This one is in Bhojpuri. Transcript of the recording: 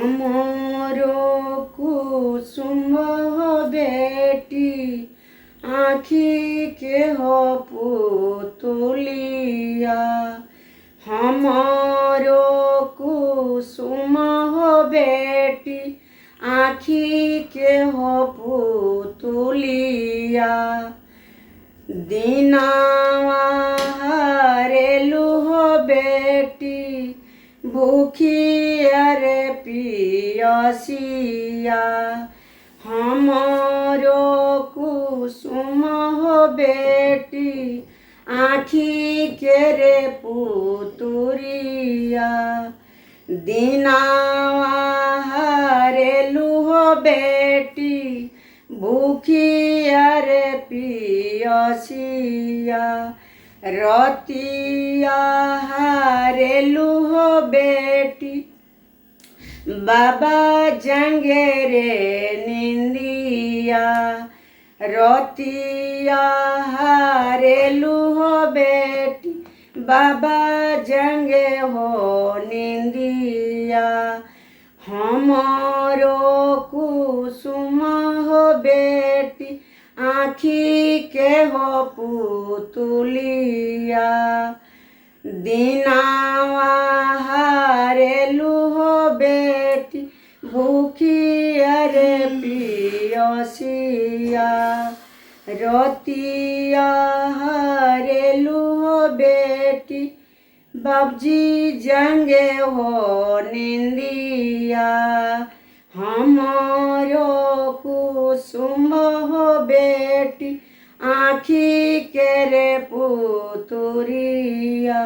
हमरो कुसुम हो बेटी आँखी के हो पुतुलिया। हमरो कुसुम हो बेटी आँखी के हो पुतुलिया। दिनावा हरेलु हो बेटी भूखी अरे पियसिया। हमरो कुसुम हो बेटी आँखी के रे पुतुरिया। दिनावा हरेलु हो बेटी भूखी अरे पियसिया। रतिया हरेलु हो बेटी बाबा जंगे रे निंदिया। रतिया हरेलु हो बेटी बाबा जंगे हो निंदिया। हमरो कुसुम हो बेटी आँखी के हो पुतुलिया। दिनावा हरेलु हो बेटी भूखी अरे पियसिया। रतिया हरेलु हो बेटी बाबूजी जंगे हो निंदिया। हमरो कुसुम हो बेटी आँखी के रे पुतुरिया।